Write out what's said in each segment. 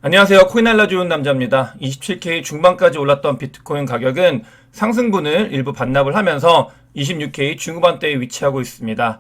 안녕하세요. 코인 알려주는 남자입니다. 27K 중반까지 올랐던 비트코인 가격은 상승분을 일부 반납을 하면서 26K 중후반대에 위치하고 있습니다.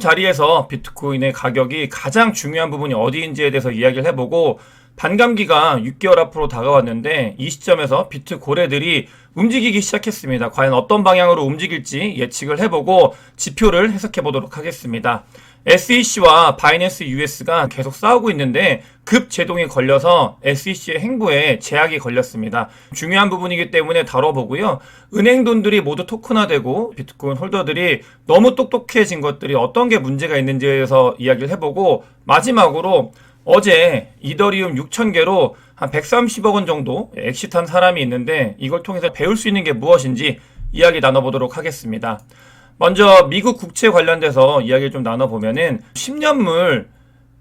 자리에서 비트코인의 가격이 가장 중요한 부분이 어디인지에 대해서 이야기를 해보고, 반감기가 6개월 앞으로 다가왔는데 이 시점에서 비트 고래들이 움직이기 시작했습니다. 과연 어떤 방향으로 움직일지 예측을 해보고 지표를 해석해 보도록 하겠습니다. SEC와 바이낸스 US가 계속 싸우고 있는데 급제동이 걸려서 SEC의 행보에 제약이 걸렸습니다. 중요한 부분이기 때문에 다뤄보고요. 은행 돈들이 모두 토큰화되고 비트코인 홀더들이 너무 똑똑해진 것들이 어떤 게 문제가 있는지에 대해서 이야기를 해보고, 마지막으로 어제 이더리움 6,000개로 한 130억 원 정도 엑시트한 사람이 있는데 이걸 통해서 배울 수 있는 게 무엇인지 이야기 나눠보도록 하겠습니다. 먼저 미국 국채 관련돼서 이야기를 좀 나눠보면은 10년물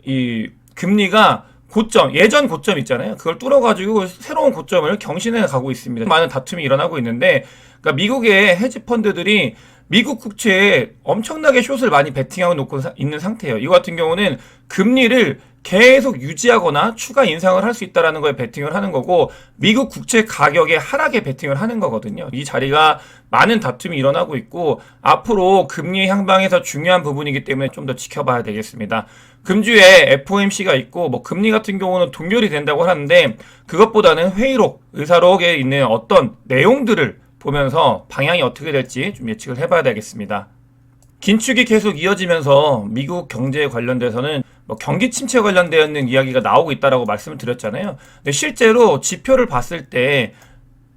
이 금리가 고점, 예전 고점 있잖아요. 그걸 뚫어가지고 새로운 고점을 경신해 가고 있습니다. 많은 다툼이 일어나고 있는데, 그러니까 미국의 헤지펀드들이 미국 국채에 엄청나게 숏을 많이 베팅하고 놓고 있는 상태예요. 이거 같은 경우는 금리를 계속 유지하거나 추가 인상을 할 수 있다는 거에 베팅을 하는 거고, 미국 국채 가격의 하락에 베팅을 하는 거거든요. 이 자리가 많은 다툼이 일어나고 있고 앞으로 금리 향방에서 중요한 부분이기 때문에 좀 더 지켜봐야 되겠습니다. 금주에 FOMC가 있고 금리 같은 경우는 동결이 된다고 하는데, 그것보다는 회의록, 의사록에 있는 어떤 내용들을 보면서 방향이 어떻게 될지 좀 예측을 해봐야 되겠습니다. 긴축이 계속 이어지면서 미국 경제에 관련돼서는 경기 침체 관련되어 있는 이야기가 나오고 있다라고 말씀을 드렸잖아요. 근데 실제로 지표를 봤을 때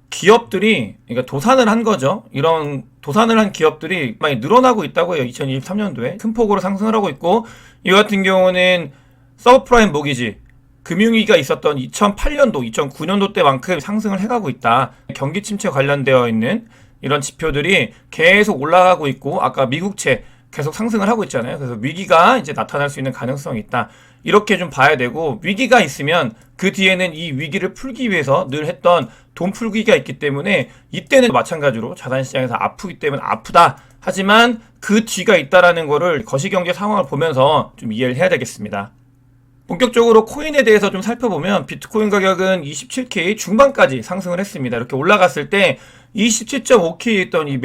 기업들이, 그러니까 도산을 한 거죠. 이런 도산을 한 기업들이 많이 늘어나고 있다고 해요. 2023년도에 큰 폭으로 상승을 하고 있고, 이 같은 경우는 서브프라임 모기지, 금융위기가 있었던 2008년도, 2009년도 때만큼 상승을 해가고 있다. 경기 침체 관련되어 있는 이런 지표들이 계속 올라가고 있고, 아까 미국채 계속 상승을 하고 있잖아요. 그래서 위기가 이제 나타날 수 있는 가능성이 있다. 이렇게 좀 봐야 되고, 위기가 있으면 그 뒤에는 이 위기를 풀기 위해서 늘 했던 돈 풀기가 있기 때문에, 이때는 마찬가지로 자산시장에서 아프기 때문에 아프다. 하지만 그 뒤가 있다라는 거를 거시경제 상황을 보면서 좀 이해를 해야 되겠습니다. 본격적으로 코인에 대해서 좀 살펴보면 비트코인 가격은 27K 중반까지 상승을 했습니다. 이렇게 올라갔을 때 27.5K에 있던 이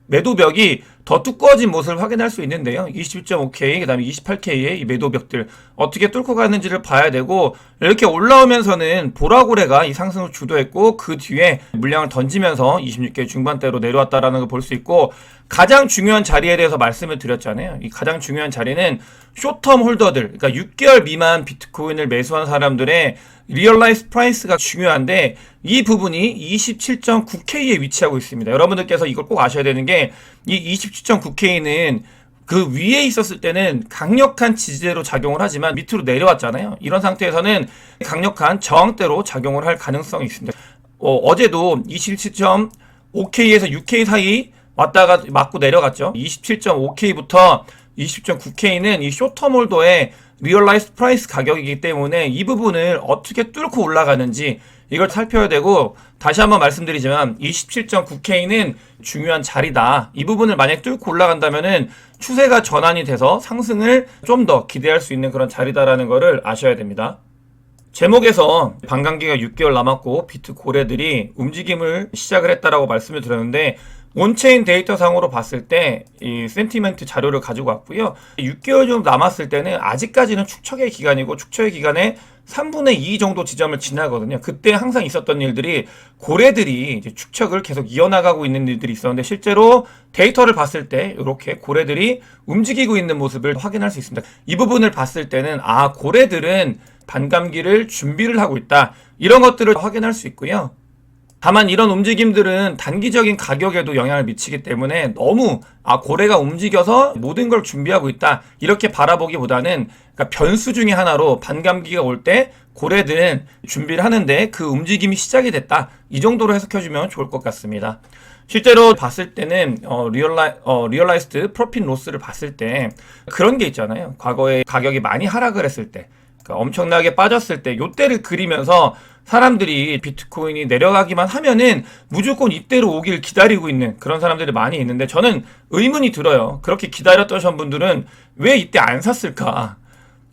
매도벽이 더 두꺼워진 모습을 확인할 수 있는데요. 27.5K, 그 다음에 28K의 이 매도벽들 어떻게 뚫고 가는지를 봐야 되고, 이렇게 올라오면서는 보라고래가 이 상승을 주도했고 그 뒤에 물량을 던지면서 26K 중반대로 내려왔다라는 걸 볼 수 있고, 가장 중요한 자리에 대해서 말씀을 드렸잖아요. 이 가장 중요한 자리는 숏텀 홀더들, 그러니까 6개월 미만 비트코인을 매수한 사람들의 리얼라이즈 프라이스가 중요한데, 이 부분이 27.9K에 위치하고 있습니다. 여러분들께서 이걸 꼭 아셔야 되는 게, 이 27.9K는 그 위에 있었을 때는 강력한 지지대로 작용을 하지만 밑으로 내려왔잖아요. 이런 상태에서는 강력한 저항대로 작용을 할 가능성이 있습니다. 어제도 27.5K에서 6K 사이 왔다가 맞고 내려갔죠. 27.5K부터 20.9K는 이 숏텀 홀더의 리얼라이즈 프라이스 가격이기 때문에 이 부분을 어떻게 뚫고 올라가는지 이걸 살펴야 되고, 다시 한번 말씀드리지만 27.9K는 중요한 자리다. 이 부분을 만약 뚫고 올라간다면은 추세가 전환이 돼서 상승을 좀 더 기대할 수 있는 그런 자리다라는 거를 아셔야 됩니다. 제목에서 반감기가 6개월 남았고 비트 고래들이 움직임을 시작을 했다라고 말씀을 드렸는데, 온체인 데이터 상으로 봤을 때 이 센티멘트 자료를 가지고 왔고요. 6개월 정도 남았을 때는 아직까지는 축척의 기간이고, 축척의 기간에 3분의 2 정도 지점을 지나거든요. 그때 항상 있었던 일들이 고래들이 이제 축척을 계속 이어나가고 있는 일들이 있었는데, 실제로 데이터를 봤을 때 이렇게 고래들이 움직이고 있는 모습을 확인할 수 있습니다. 이 부분을 봤을 때는 고래들은 반감기를 준비를 하고 있다. 이런 것들을 확인할 수 있고요. 다만 이런 움직임들은 단기적인 가격에도 영향을 미치기 때문에 너무 고래가 움직여서 모든 걸 준비하고 있다 이렇게 바라보기보다는, 그러니까 변수 중에 하나로 반감기가 올 때 고래들은 준비를 하는데 그 움직임이 시작이 됐다, 이 정도로 해석해주면 좋을 것 같습니다. 실제로 봤을 때는 리얼라이즈드 프로핏 로스를 봤을 때 그런 게 있잖아요. 과거에 가격이 많이 하락을 했을 때, 그러니까 엄청나게 빠졌을 때 요때를 그리면서 사람들이 비트코인이 내려가기만 하면은 무조건 이때로 오길 기다리고 있는 그런 사람들이 많이 있는데, 저는 의문이 들어요. 그렇게 기다렸던 분들은 왜 이때 안 샀을까?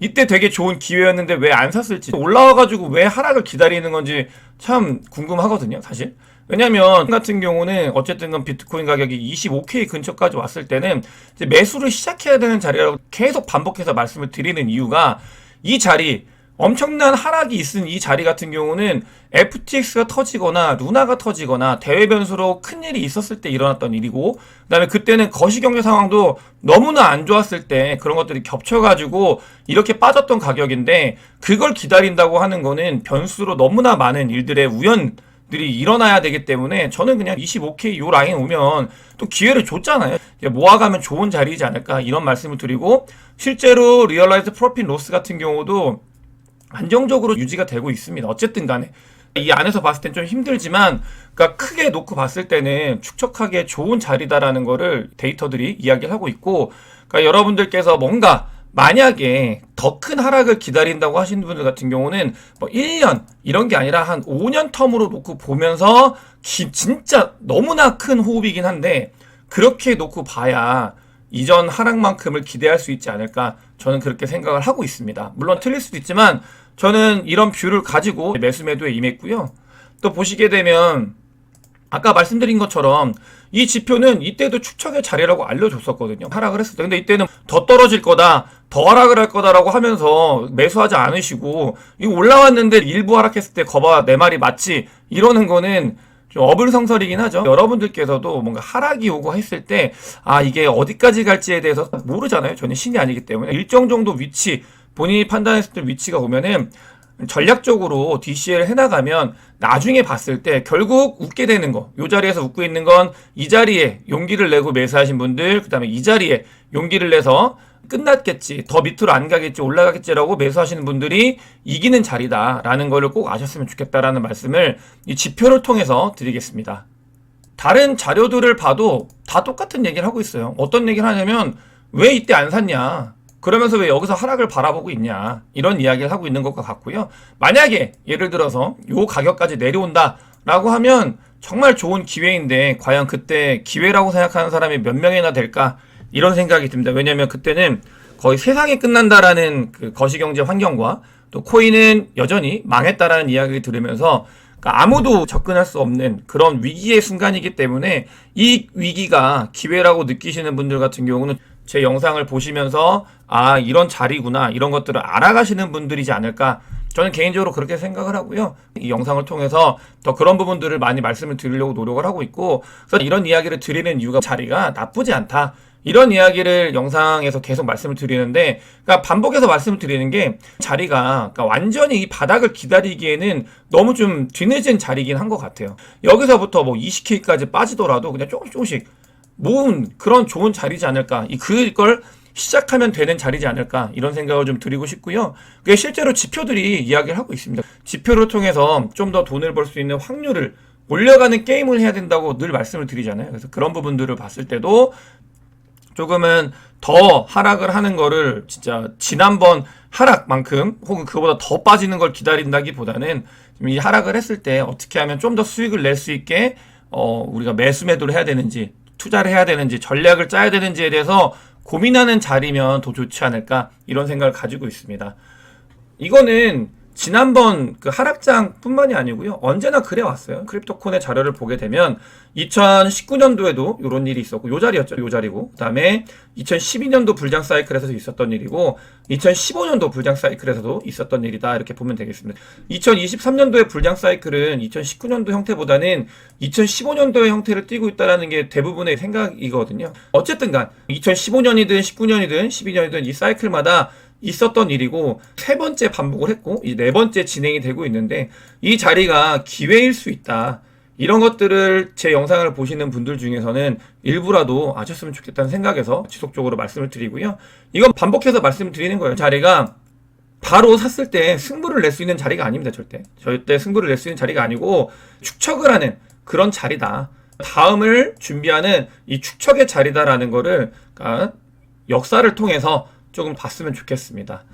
이때 되게 좋은 기회였는데 왜 안 샀을지, 올라와가지고 왜 하락을 기다리는 건지 참 궁금하거든요, 사실. 왜냐면 같은 경우는 어쨌든 비트코인 가격이 25K 근처까지 왔을 때는 이제 매수를 시작해야 되는 자리라고 계속 반복해서 말씀을 드리는 이유가, 이 자리, 엄청난 하락이 있은 이 자리 같은 경우는 FTX가 터지거나 루나가 터지거나 대외 변수로 큰 일이 있었을 때 일어났던 일이고, 그 다음에 그때는 거시경제 상황도 너무나 안 좋았을 때 그런 것들이 겹쳐가지고 이렇게 빠졌던 가격인데, 그걸 기다린다고 하는 거는 변수로 너무나 많은 일들의 우연들이 일어나야 되기 때문에 저는 그냥 25K 요 라인 오면 또 기회를 줬잖아요. 모아가면 좋은 자리이지 않을까, 이런 말씀을 드리고, 실제로 리얼라이즈 프로핏 로스 같은 경우도 안정적으로 유지가 되고 있습니다. 어쨌든 간에 이 안에서 봤을 땐 좀 힘들지만, 그러니까 크게 놓고 봤을 때는 축적하기에 좋은 자리다라는 거를 데이터들이 이야기를 하고 있고, 그러니까 여러분들께서 뭔가 만약에 더 큰 하락을 기다린다고 하시는 분들 같은 경우는 뭐 1년 이런 게 아니라 한 5년 텀으로 놓고 보면서, 진짜 너무나 큰 호흡이긴 한데 그렇게 놓고 봐야 이전 하락만큼을 기대할 수 있지 않을까, 저는 그렇게 생각을 하고 있습니다. 물론 틀릴 수도 있지만 저는 이런 뷰를 가지고 매수 매도에 임했고요. 또 보시게 되면 아까 말씀드린 것처럼 이 지표는 이때도 축척의 자리라고 알려줬었거든요. 하락을 했을 때. 근데 이때는 더 떨어질 거다, 더 하락을 할 거다라고 하면서 매수하지 않으시고, 이거 올라왔는데 일부 하락했을 때 거봐 내 말이 맞지, 이러는 거는 좀 어불성설이긴 하죠. 여러분들께서도 뭔가 하락이 오고 했을 때 이게 어디까지 갈지에 대해서 모르잖아요. 저는 신이 아니기 때문에 일정 정도 위치, 본인이 판단했을 때 위치가 오면은 전략적으로 DC를 해나가면 나중에 봤을 때 결국 웃게 되는 거, 이 자리에서 웃고 있는 건 이 자리에 용기를 내고 매수하신 분들, 그 다음에 이 자리에 용기를 내서 끝났겠지, 더 밑으로 안 가겠지, 올라가겠지라고 매수하시는 분들이 이기는 자리다라는 거를 꼭 아셨으면 좋겠다라는 말씀을 이 지표를 통해서 드리겠습니다. 다른 자료들을 봐도 다 똑같은 얘기를 하고 있어요. 어떤 얘기를 하냐면, 왜 이때 안 샀냐, 그러면서 왜 여기서 하락을 바라보고 있냐, 이런 이야기를 하고 있는 것과 같고요. 만약에 예를 들어서 요 가격까지 내려온다 라고 하면 정말 좋은 기회인데, 과연 그때 기회라고 생각하는 사람이 몇 명이나 될까, 이런 생각이 듭니다. 왜냐면 그때는 거의 세상이 끝난다라는 그 거시경제 환경과 또 코인은 여전히 망했다라는 이야기를 들으면서, 그러니까 아무도 접근할 수 없는 그런 위기의 순간이기 때문에, 이 위기가 기회라고 느끼시는 분들 같은 경우는 제 영상을 보시면서 이런 자리구나, 이런 것들을 알아가시는 분들이지 않을까, 저는 개인적으로 그렇게 생각을 하고요. 이 영상을 통해서 더 그런 부분들을 많이 말씀을 드리려고 노력을 하고 있고, 그래서 이런 이야기를 드리는 이유가 자리가 나쁘지 않다, 이런 이야기를 영상에서 계속 말씀을 드리는데, 그러니까 반복해서 말씀을 드리는 게, 자리가 그러니까 완전히 이 바닥을 기다리기에는 너무 좀 뒤늦은 자리긴 한 것 같아요. 여기서부터 뭐 20K까지 빠지더라도 그냥 조금씩 모은 그런 좋은 자리지 않을까, 그걸 시작하면 되는 자리지 않을까, 이런 생각을 좀 드리고 싶고요. 그게 실제로 지표들이 이야기를 하고 있습니다. 지표를 통해서 좀 더 돈을 벌 수 있는 확률을 올려가는 게임을 해야 된다고 늘 말씀을 드리잖아요. 그래서 그런 부분들을 봤을 때도 조금은 더 하락을 하는 거를, 진짜 지난번 하락만큼 혹은 그보다 더 빠지는 걸 기다린다기보다는 이 하락을 했을 때 어떻게 하면 좀 더 수익을 낼 수 있게 우리가 매수 매도를 해야 되는지, 투자를 해야 되는지, 전략을 짜야 되는지에 대해서 고민하는 자리면 더 좋지 않을까, 이런 생각을 가지고 있습니다. 이거는 지난번 그 하락장 뿐만이 아니고요, 언제나 그래 왔어요. 크립토콘의 자료를 보게 되면 2019년도에도 이런 일이 있었고, 요 자리였죠. 요 자리고, 그 다음에 2012년도 불장 사이클에서도 있었던 일이고, 2015년도 불장 사이클에서도 있었던 일이다, 이렇게 보면 되겠습니다. 2023년도의 불장 사이클은 2019년도 형태보다는 2015년도의 형태를 띠고 있다는 게 대부분의 생각이거든요. 어쨌든 간 2015년이든 19년이든 12년이든 이 사이클마다 있었던 일이고, 세 번째 반복을 했고 이 네 번째 진행이 되고 있는데, 이 자리가 기회일 수 있다, 이런 것들을 제 영상을 보시는 분들 중에서는 일부라도 아셨으면 좋겠다는 생각에서 지속적으로 말씀을 드리고요. 이건 반복해서 말씀을 드리는 거예요. 자리가 바로 샀을 때 승부를 낼 수 있는 자리가 아닙니다. 절대 승부를 낼 수 있는 자리가 아니고, 축척을 하는 그런 자리다, 다음을 준비하는 이 축척의 자리다라는 거를, 그러니까 역사를 통해서 조금 봤으면 좋겠습니다.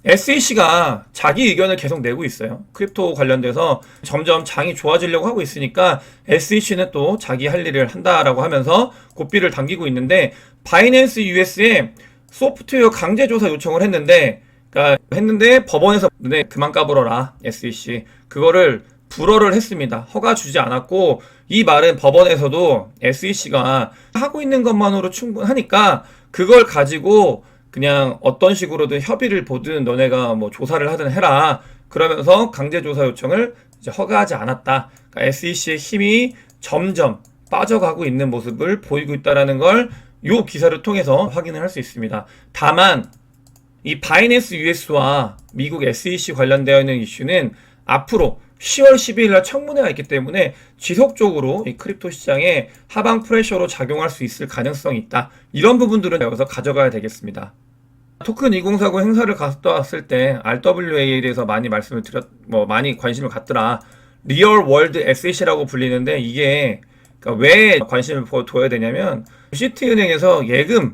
SEC가 자기 의견을 계속 내고 있어요. 크립토 관련돼서 점점 장이 좋아지려고 하고 있으니까 SEC는 또 자기 할 일을 한다라고 하면서 고삐를 당기고 있는데, 바이낸스 US에 소프트웨어 강제 조사 요청을 했는데 그러니까 했는데 법원에서 네, 그만 까불어라 SEC 그거를 불허를 했습니다. 허가 주지 않았고 이 말은 법원에서도 SEC가 하고 있는 것만으로 충분하니까 그걸 가지고 그냥 어떤 식으로든 협의를 보든 너네가 뭐 조사를 하든 해라. 그러면서 강제조사 요청을 이제 허가하지 않았다. 그러니까 SEC의 힘이 점점 빠져가고 있는 모습을 보이고 있다는 걸 이 기사를 통해서 확인을 할 수 있습니다. 다만 이 바이낸스 US와 미국 SEC 관련되어 있는 이슈는 앞으로 10월 12일 날 청문회가 있기 때문에 지속적으로 이 크립토 시장에 하방 프레셔로 작용할 수 있을 가능성이 있다. 이런 부분들은 여기서 가져가야 되겠습니다. 토큰 2049 행사를 갔다 왔을 때 RWA에 대해서 많이 말씀을 많이 관심을 갖더라. 리얼 월드 SEC라고 불리는데 이게 그러니까 왜 관심을 둬야 되냐면 시티은행에서 예금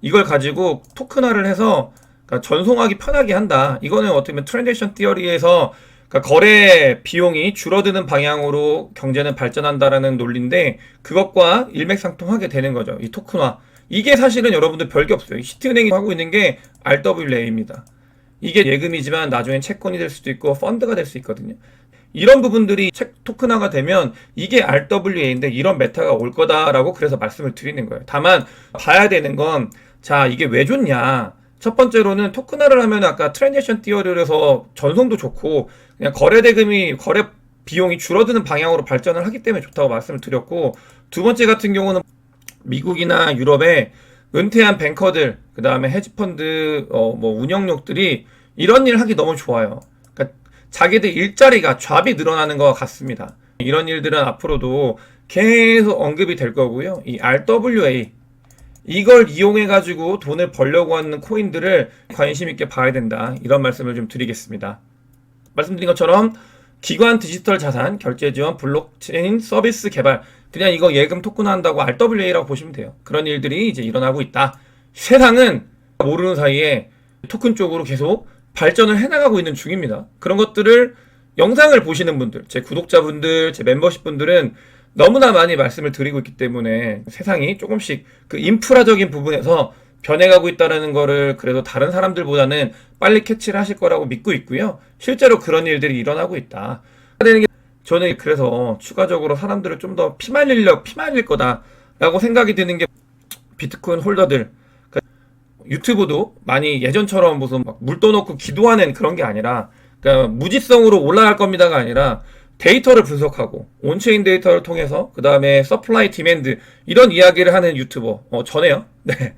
이걸 가지고 토큰화를 해서 그러니까 전송하기 편하게 한다. 이거는 어떻게 보면 트랜잭션 티어리에서 그러니까 거래 비용이 줄어드는 방향으로 경제는 발전한다라는 논리인데 그것과 일맥상통하게 되는 거죠. 이 토큰화. 이게 사실은 여러분들 별게 없어요. 시티은행이 하고 있는 게 RWA입니다. 이게 예금이지만 나중엔 채권이 될 수도 있고 펀드가 될 수 있거든요. 이런 부분들이 토큰화가 되면 이게 RWA인데 이런 메타가 올 거다라고 그래서 말씀을 드리는 거예요. 다만 봐야 되는 건 자 이게 왜 좋냐. 첫 번째로는 토큰화를 하면 아까 트랜잭션 티어리에서 전송도 좋고 그냥 거래 비용이 줄어드는 방향으로 발전을 하기 때문에 좋다고 말씀을 드렸고 두 번째 같은 경우는 미국이나 유럽의 은퇴한 뱅커들 그 다음에 헤지펀드 운영력들이 이런 일 하기 너무 좋아요. 그러니까 자기들 일자리가 잡이 늘어나는 것 같습니다. 이런 일들은 앞으로도 계속 언급이 될 거고요. 이 RWA 이걸 이용해 가지고 돈을 벌려고 하는 코인들을 관심 있게 봐야 된다. 이런 말씀을 좀 드리겠습니다. 말씀드린 것처럼 기관 디지털 자산 결제 지원 블록체인 서비스 개발 그냥 이거 예금 토큰화 한다고 RWA라고 보시면 돼요. 그런 일들이 이제 일어나고 있다. 세상은 모르는 사이에 토큰 쪽으로 계속 발전을 해나가고 있는 중입니다. 그런 것들을 영상을 보시는 분들, 제 구독자분들, 제 멤버십 분들은 너무나 많이 말씀을 드리고 있기 때문에 세상이 조금씩 그 인프라적인 부분에서 변해가고 있다는 거를 그래도 다른 사람들보다는 빨리 캐치를 하실 거라고 믿고 있고요. 실제로 그런 일들이 일어나고 있다. 저는 그래서 추가적으로 사람들을 좀 더 피말릴 거다라고 생각이 드는 게 비트코인 홀더들. 유튜브도 많이 예전처럼 무슨 물 떠놓고 기도하는 그런 게 아니라 그러니까 무지성으로 올라갈 겁니다가 아니라 데이터를 분석하고 온체인 데이터를 통해서 그 다음에 서플라이 디맨드 이런 이야기를 하는 유튜버 저네요. 네.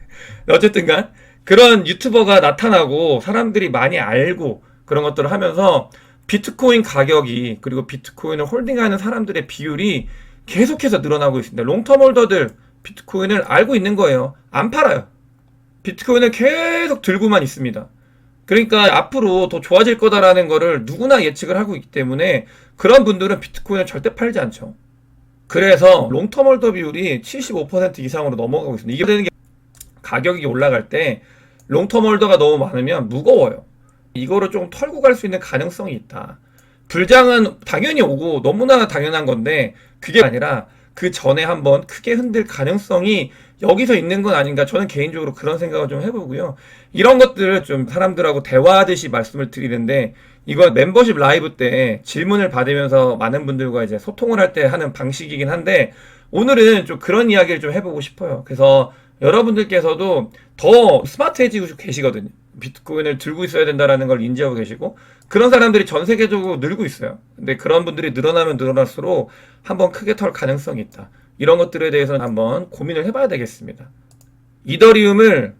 어쨌든간 그런 유튜버가 나타나고 사람들이 많이 알고 그런 것들을 하면서 비트코인 가격이 그리고 비트코인을 홀딩하는 사람들의 비율이 계속해서 늘어나고 있습니다. 롱텀 홀더들 비트코인을 알고 있는 거예요. 안 팔아요. 비트코인을 계속 들고만 있습니다. 그러니까 앞으로 더 좋아질 거다라는 거를 누구나 예측을 하고 있기 때문에 그런 분들은 비트코인을 절대 팔지 않죠. 그래서 롱텀 홀더 비율이 75% 이상으로 넘어가고 있습니다. 이게 되는 게 가격이 올라갈 때 롱텀 홀더가 너무 많으면 무거워요. 이거를 좀 털고 갈 수 있는 가능성이 있다. 불장은 당연히 오고 너무나 당연한 건데 그게 아니라 그 전에 한번 크게 흔들 가능성이 여기서 있는 건 아닌가 저는 개인적으로 그런 생각을 좀 해보고요. 이런 것들을 좀 사람들하고 대화하듯이 말씀을 드리는데 이건 멤버십 라이브 때 질문을 받으면서 많은 분들과 이제 소통을 할 때 하는 방식이긴 한데 오늘은 좀 그런 이야기를 좀 해보고 싶어요. 그래서 여러분들께서도 더 스마트해지고 계시거든요. 비트코인을 들고 있어야 된다는 걸 인지하고 계시고 그런 사람들이 전 세계적으로 늘고 있어요. 근데 그런 분들이 늘어나면 늘어날수록 한번 크게 털 가능성이 있다. 이런 것들에 대해서는 한번 고민을 해봐야 되겠습니다. 이더리움을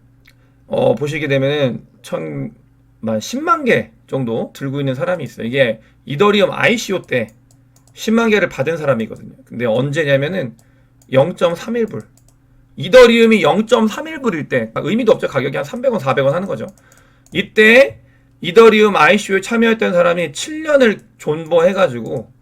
보시게 되면 10만 개 정도 들고 있는 사람이 있어요. 이게 이더리움 ICO 때 10만 개를 받은 사람이거든요. 근데 언제냐면은 0.31불. 이더리움이 0.31불일 때 의미도 없죠. 가격이 한 300원, 400원 하는 거죠. 이때 이더리움 ICO에 참여했던 사람이 7년을 존버해가지고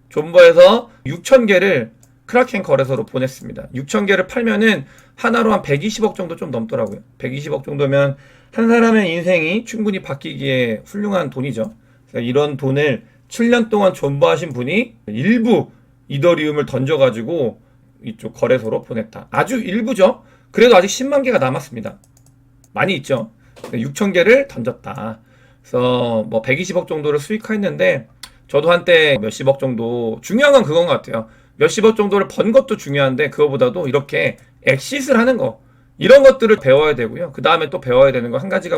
존버해서 6,000개를 크라켄 거래소로 보냈습니다. 6,000개를 팔면은 하나로 한 120억 정도 좀 넘더라고요. 120억 정도면 한 사람의 인생이 충분히 바뀌기에 훌륭한 돈이죠. 그래서 이런 돈을 7년 동안 존버하신 분이 일부 이더리움을 던져가지고 이쪽 거래소로 보냈다. 아주 일부죠. 그래도 아직 10만 개가 남았습니다. 많이 있죠. 6,000개를 던졌다. 그래서 뭐 120억 정도를 수익했는데 저도 한때 몇십억 정도, 중요한 건 그건 것 같아요. 몇십억 정도를 번 것도 중요한데 그거보다도 이렇게 엑싯을 하는 거, 이런 것들을 배워야 되고요. 그 다음에 또 배워야 되는 거 한 가지가,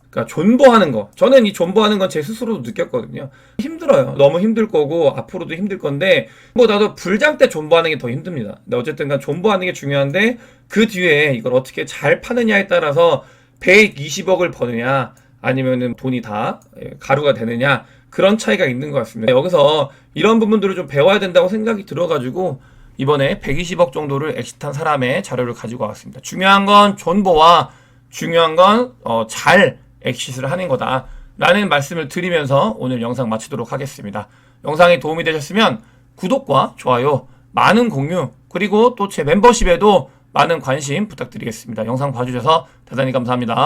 그러니까 존버하는 거. 저는 이 존버하는 건 제 스스로도 느꼈거든요. 힘들어요. 너무 힘들 거고 앞으로도 힘들 건데 그보다도 불장 때 존버하는 게 더 힘듭니다. 근데 어쨌든 간 존버하는 게 중요한데 그 뒤에 이걸 어떻게 잘 파느냐에 따라서 120억을 버느냐 아니면은 돈이 다 가루가 되느냐, 그런 차이가 있는 것 같습니다. 여기서 이런 부분들을 좀 배워야 된다고 생각이 들어가지고 이번에 120억 정도를 엑시트한 사람의 자료를 가지고 왔습니다. 중요한 건 존버와 중요한 건 잘 엑시트를 하는 거다 라는 말씀을 드리면서 오늘 영상 마치도록 하겠습니다. 영상이 도움이 되셨으면 구독과 좋아요, 많은 공유, 그리고 또 제 멤버십에도 많은 관심 부탁드리겠습니다. 영상 봐주셔서 대단히 감사합니다.